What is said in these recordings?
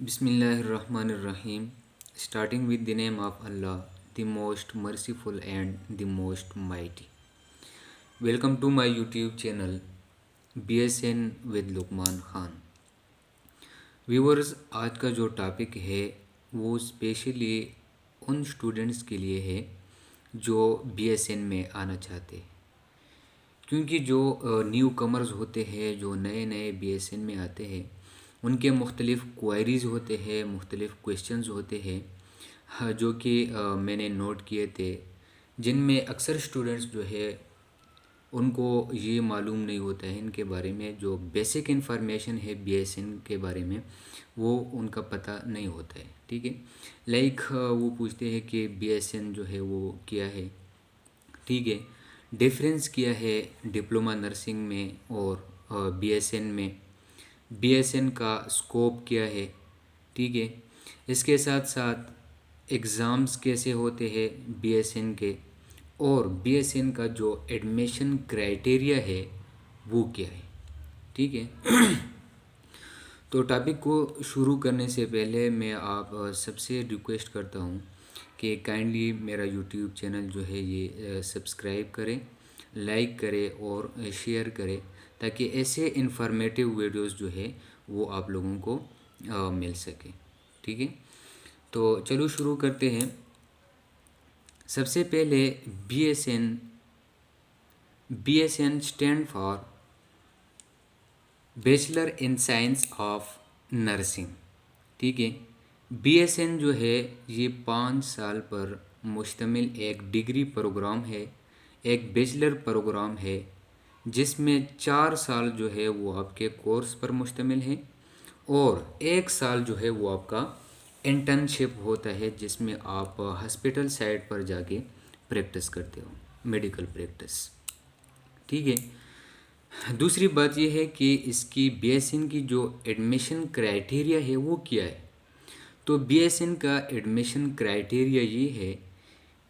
Bismillahirrahmanirrahim. Starting with the name of Allah, the most merciful and the most mighty. Welcome to my YouTube channel BSN with Lukman Khan. Viewers, आज का जो topic है वो specially उन students के लिए है जो BSN में आना चाहते हैं, क्योंकि जो न्यू कमर्स होते हैं, जो नए नए BSN में आते हैं, उनके मुख्तलिफ़ क्वायरीज़ होते हैं, मुख्तलिफ़ क्वेश्चंस होते हैं, हाँ, जो कि मैंने नोट किए थे, जिनमें अक्सर स्टूडेंट्स जो है उनको ये मालूम नहीं होता है इनके बारे में, जो बेसिक इन्फॉर्मेशन है BSN के बारे में वो उनका पता नहीं होता है. ठीक है, लाइक वो पूछते हैं कि BSN जो है वो क्या है. ठीक है, डिफरेंस क्या है डिप्लोमा नर्सिंग में और BSN में, BSN का स्कोप क्या है. ठीक है, इसके साथ साथ एग्ज़ाम्स कैसे होते हैं BSN के, और BSN का जो एडमिशन क्राइटेरिया है वो क्या है. ठीक है. तो टॉपिक को शुरू करने से पहले मैं आप सबसे रिक्वेस्ट करता हूँ कि काइंडली मेरा यूट्यूब चैनल जो है ये सब्सक्राइब करें, लाइक करें और शेयर करें, ताकि ऐसे इन्फॉर्मेटिव वीडियोस जो है वो आप लोगों को मिल सके. ठीक है, तो चलो शुरू करते हैं. सबसे पहले BSN stand for bachelor in science of nursing. ठीक है, BSN जो है ये 5 साल पर मुश्तमिल एक डिग्री प्रोग्राम है, एक बैचलर प्रोग्राम है, जिसमें 4 साल जो है वो आपके कोर्स पर मुश्तमिल है और 1 साल जो है वो आपका इंटर्नशिप होता है, जिसमें आप हॉस्पिटल साइड पर जाके प्रैक्टिस करते हो, मेडिकल प्रैक्टिस. ठीक है, दूसरी बात यह है कि इसकी BSN की जो एडमिशन क्राइटेरिया है वो क्या है. तो BSN का एडमिशन क्राइटेरिया ये है,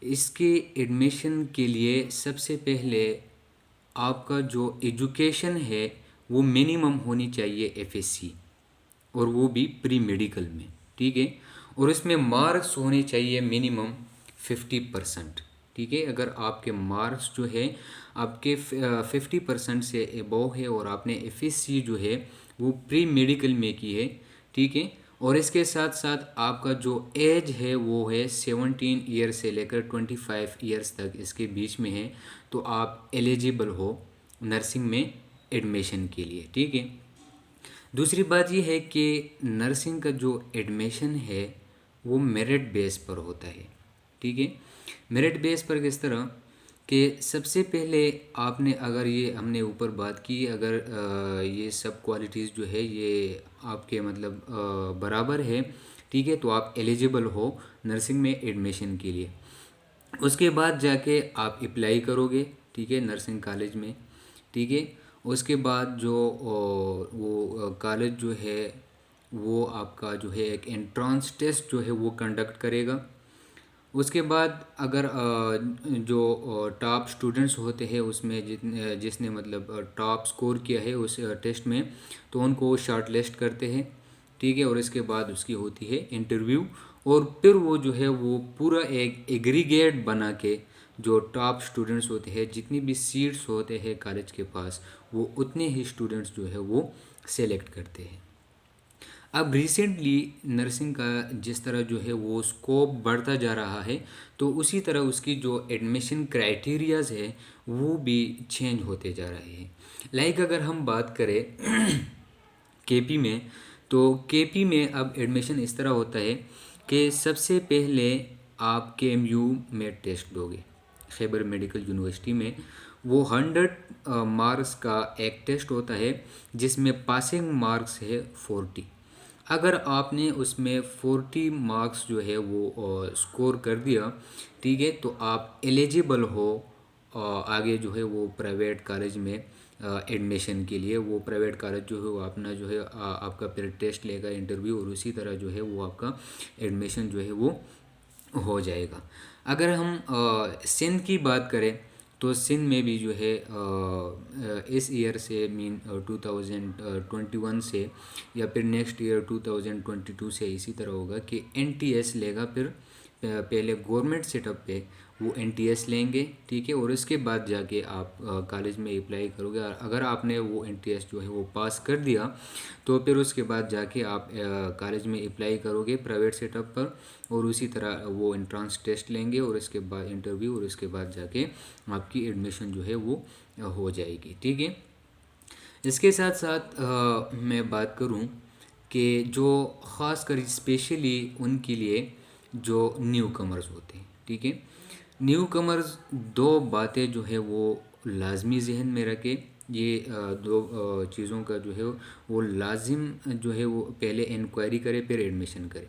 इसके एडमिशन के लिए सबसे पहले आपका जो एजुकेशन है वो मिनिमम होनी चाहिए FSC, और वो भी प्री मेडिकल में. ठीक है, और इसमें मार्क्स होने चाहिए मिनिमम 50%. ठीक है, अगर आपके मार्क्स जो है आपके 50% से एबव है और आपने FSC जो है वो प्री मेडिकल में की है. ठीक है, और इसके साथ साथ आपका जो एज है वो है 17 ईयर से लेकर 25 ईयर्स तक इसके बीच में है, तो आप एलिजिबल हो नर्सिंग में एडमिशन के लिए. ठीक है, दूसरी बात यह है कि नर्सिंग का जो एडमिशन है वो मेरिट बेस पर होता है. ठीक है, मेरिट बेस पर किस तरह कि सबसे पहले आपने, अगर ये हमने ऊपर बात की, अगर ये सब क्वालिटीज़ जो है ये आपके मतलब बराबर है, ठीक है, तो आप एलिजिबल हो नर्सिंग में एडमिशन के लिए. उसके बाद जाके आप अप्लाई करोगे. ठीक है, नर्सिंग कॉलेज में. ठीक है, उसके बाद जो वो कॉलेज जो है वो आपका जो है एक एंट्रेंस टेस्ट जो है वो कंडक्ट करेगा. उसके बाद अगर जो टॉप स्टूडेंट्स होते हैं उसमें जिसने मतलब टॉप स्कोर किया है उस टेस्ट में, तो उनको शॉर्ट लिस्ट करते हैं. ठीक है, और इसके बाद उसकी होती है इंटरव्यू, और फिर वो जो है वो पूरा एक एग्रीगेट बना के जो टॉप स्टूडेंट्स होते हैं, जितनी भी सीट्स होते हैं कॉलेज के पास, वो उतने ही स्टूडेंट्स जो है वो सेलेक्ट करते हैं. अब रिसेंटली नर्सिंग का जिस तरह जो है वो स्कोप बढ़ता जा रहा है, तो उसी तरह उसकी जो एडमिशन क्राइटेरियाज़ है वो भी चेंज होते जा रहे हैं. लाइक अगर हम बात करें KP में, तो KP में अब एडमिशन इस तरह होता है कि सबसे पहले आप KMU में टेस्ट दोगे, खैबर मेडिकल यूनिवर्सिटी में. वो 100 मार्क्स का एक टेस्ट होता है, जिसमें पासिंग मार्क्स है 40. अगर आपने उसमें 40 मार्क्स जो है वो स्कोर कर दिया, ठीक है, तो आप एलिजिबल हो आगे जो है वो प्राइवेट कॉलेज में एडमिशन के लिए. वो प्राइवेट कॉलेज जो है वो अपना जो है आपका फिर टेस्ट लेगा, इंटरव्यू, और उसी तरह जो है वो आपका एडमिशन जो है वो हो जाएगा. अगर हम सिंध की बात करें, तो सिंध में भी जो है इस ईयर से मीन 2021 से या फिर नेक्स्ट ईयर 2022 से इसी तरह होगा कि एनटीएस लेगा। फिर पहले गवर्नमेंट सेटअप पे वो एनटीएस लेंगे, ठीक है, और उसके बाद जाके आप कॉलेज में अप्लाई करोगे। और अगर आपने वो एनटीएस जो है वो पास कर दिया तो फिर उसके बाद जाके आप कॉलेज में अप्लाई करोगे प्राइवेट सेटअप पर, और उसी तरह वो एंट्रेंस टेस्ट लेंगे और इसके बाद इंटरव्यू, और उसके बाद जाके आपकी एडमिशन जो है वो हो जाएगी, ठीक है। इसके साथ साथ मैं बात करूं कि जो ख़ास कर स्पेशली उनके लिए जो न्यू कमर्स होते हैं, ठीक है, न्यू कमर्स दो बातें जो है वो लाजमी जहन में रखे। ये दो चीज़ों का जो है वो लाजिम जो है वो पहले इंक्वायरी करे फिर एडमिशन करे।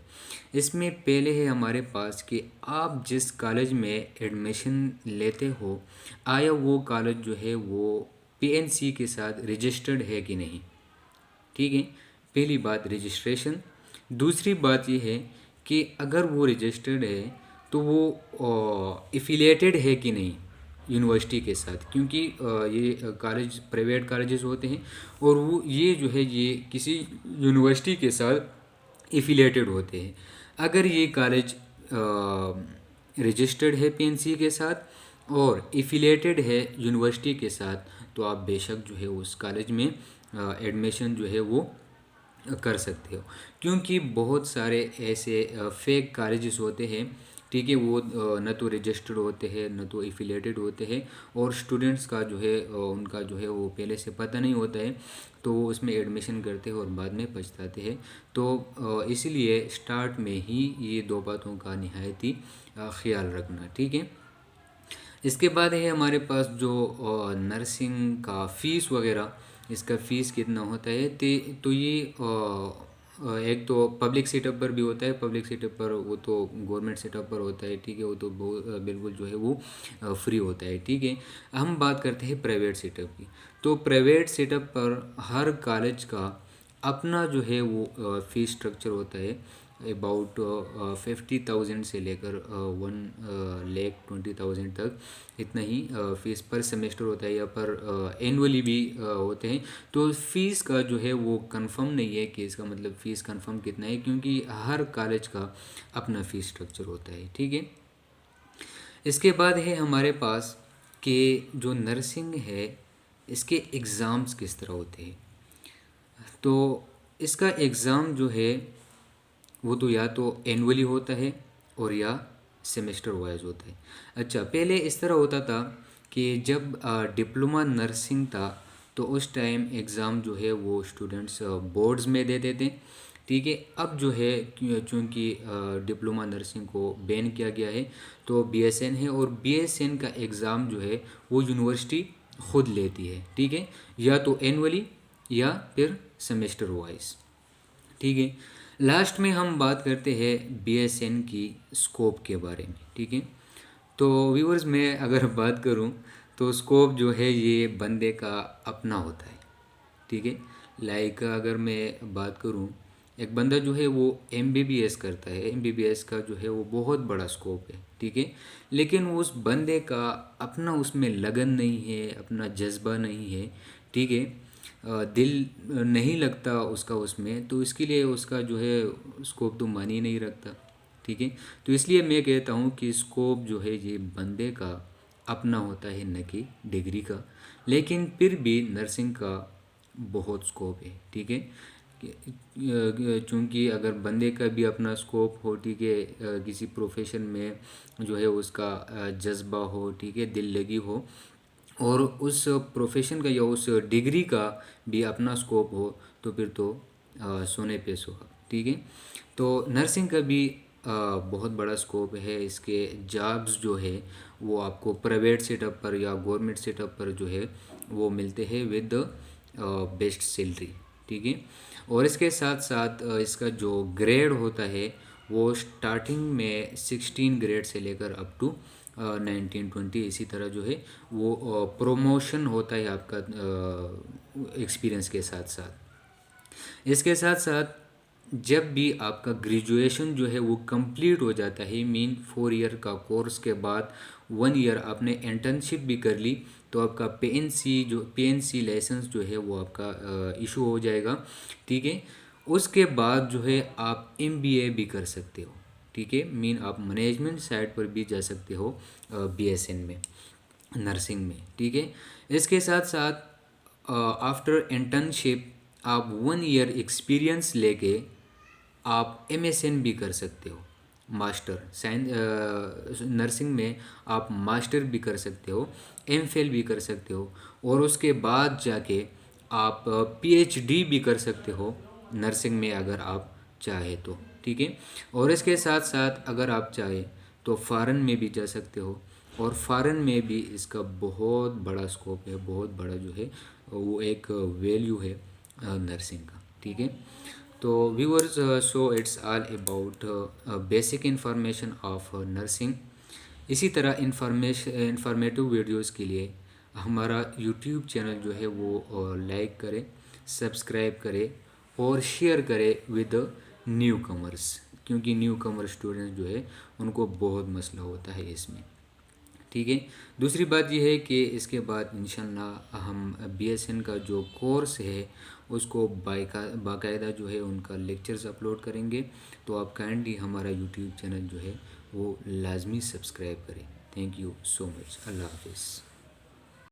इसमें पहले है हमारे पास कि आप जिस कॉलेज में एडमिशन लेते हो, आया वो कॉलेज जो है वो पीएनसी के साथ रजिस्टर्ड है कि नहीं, ठीक है। पहली बात रजिस्ट्रेशन। दूसरी बात यह है कि अगर वो रजिस्टर्ड है तो वो एफिलिएटेड है कि नहीं यूनिवर्सिटी के साथ, क्योंकि ये कॉलेज प्राइवेट कॉलेजेस होते हैं और वो ये जो है ये किसी यूनिवर्सिटी के साथ एफिलिएटेड होते हैं। अगर ये कॉलेज रजिस्टर्ड है पीएनसी के साथ और एफिलिएटेड है यूनिवर्सिटी के साथ, तो आप बेशक जो है उस कॉलेज में एडमिशन जो है वो कर सकते हो। क्योंकि बहुत सारे ऐसे फेक कॉलेजेस होते हैं, ठीक है, वो न तो रजिस्टर्ड होते हैं न तो एफिलिएटेड होते हैं, और स्टूडेंट्स का जो है उनका जो है वो पहले से पता नहीं होता है, तो वो उसमें एडमिशन करते हैं और बाद में पछताते हैं। तो इसीलिए स्टार्ट में ही ये दो बातों का निहायत ही ख्याल रखना, ठीक है। इसके बाद है हमारे पास जो नर्सिंग का फ़ीस वगैरह, इसका फ़ीस कितना होता है। तो ये एक तो पब्लिक सेटअप पर भी होता है, पब्लिक सेटअप पर वो तो गवर्नमेंट सेटअप पर होता है, ठीक है, वो तो बिल्कुल जो है वो फ्री होता है, ठीक है। हम बात करते हैं प्राइवेट सेटअप की। तो प्राइवेट सेटअप पर हर कॉलेज का अपना जो है वो फ़ीस स्ट्रक्चर होता है। अबाउट 50,000 से लेकर 1,20,000 तक इतना ही फ़ीस पर सेमेस्टर होता है, या पर एनुअली भी होते हैं। तो फ़ीस का जो है वो कंफर्म नहीं है कि इसका मतलब फ़ीस कंफर्म कितना है, क्योंकि हर कॉलेज का अपना फ़ीस स्ट्रक्चर होता है, ठीक है। इसके बाद है हमारे पास कि जो नर्सिंग है इसके एग्ज़ाम्स किस तरह होते हैं। तो इसका एग्ज़ाम जो है वो तो या तो एनुअली होता है और या सेमेस्टर वाइज होता है। अच्छा, पहले इस तरह होता था कि जब डिप्लोमा नर्सिंग था तो उस टाइम एग्ज़ाम जो है वो स्टूडेंट्स बोर्ड्स में देते थे, ठीक है। अब जो है चूँकि डिप्लोमा नर्सिंग को बैन किया गया है तो बीएसएन है, और बीएसएन का एग्ज़ाम जो है वो यूनिवर्सिटी खुद लेती है, ठीक है, या तो एनुअली या फिर सेमेस्टर वाइज, ठीक है। लास्ट में हम बात करते हैं बीएसएन की स्कोप के बारे में, ठीक है। तो व्यूअर्स मैं अगर बात करूं तो स्कोप जो है ये बंदे का अपना होता है, ठीक है। लाइक अगर मैं बात करूं, एक बंदा जो है वो एमबीबीएस करता है, एमबीबीएस का जो है वो बहुत बड़ा स्कोप है, ठीक है, लेकिन उस बंदे का अपना उसमें लगन नहीं है, अपना जज्बा नहीं है, ठीक है, दिल नहीं लगता उसका उसमें, तो इसके लिए उसका जो है स्कोप तो मान ही नहीं रखता, ठीक है। तो इसलिए मैं कहता हूँ कि स्कोप जो है ये बंदे का अपना होता है, न कि डिग्री का। लेकिन फिर भी नर्सिंग का बहुत स्कोप है, ठीक है। चूँकि अगर बंदे का भी अपना स्कोप हो, ठीक है, किसी प्रोफेशन में जो है उसका जज्बा हो, ठीक है, दिल लगी हो, और उस प्रोफेशन का या उस डिग्री का भी अपना स्कोप हो, तो फिर तो सोने पे सुहागा, ठीक है। तो नर्सिंग का भी बहुत बड़ा स्कोप है। इसके जॉब्स जो है वो आपको प्राइवेट सेटअप पर या गवर्नमेंट सेटअप पर जो है वो मिलते हैं विद बेस्ट सैलरी, ठीक है। और इसके साथ साथ इसका जो ग्रेड होता है वो स्टार्टिंग में 16 ग्रेड से लेकर अप टू 19-20, इसी तरह जो है वो प्रमोशन होता है आपका एक्सपीरियंस के साथ साथ। इसके साथ साथ जब भी आपका ग्रेजुएशन जो है वो कंप्लीट हो जाता है, मीन 4 ईयर का कोर्स के बाद 1 ईयर आपने इंटर्नशिप भी कर ली, तो आपका पीएनसी लाइसेंस जो है वो आपका इशू हो जाएगा। ठीक है। उसके बाद जो है आप एमबीए भी कर सकते हो। ठीक है, मीन आप मैनेजमेंट साइड पर भी जा सकते हो बीएसएन में, नर्सिंग में। ठीक है। इसके साथ साथ आफ्टर इंटर्नशिप आप 1 ईयर एक्सपीरियंस लेके आप एमएसएन भी कर सकते हो, मास्टर साइंस नर्सिंग में आप मास्टर भी कर सकते हो, एमफिल भी कर सकते हो, और उसके बाद जाके आप पीएचडी भी कर सकते हो नर्सिंग में अगर आप चाहे तो। ठीक है। और इसके साथ साथ अगर आप चाहे तो फॉरेन में भी जा सकते हो, और फॉरेन में भी इसका बहुत बड़ा स्कोप है, बहुत बड़ा जो है वो एक वैल्यू है नर्सिंग का। ठीक है। तो viewers, so it's all about basic information of nursing. इसी तरह इंफॉर्मेटिव वीडियोस के लिए हमारा यूट्यूब चैनल जो है वो लाइक करें, सब्सक्राइब करें और शेयर करें विद न्यू कमर्स, क्योंकि न्यू कमर स्टूडेंट्स जो है उनको बहुत मसला होता है इसमें। ठीक है। दूसरी बात यह है कि इसके बाद इंशाल्लाह हम बीएसएन का जो कोर्स है उसको बाकायदा जो है उनका लेक्चर्स अपलोड करेंगे। तो आप काइंडली हमारा यूट्यूब चैनल जो है वो लाजमी सब्सक्राइब करें। Thank you so much. अल्लाह हाफिज़।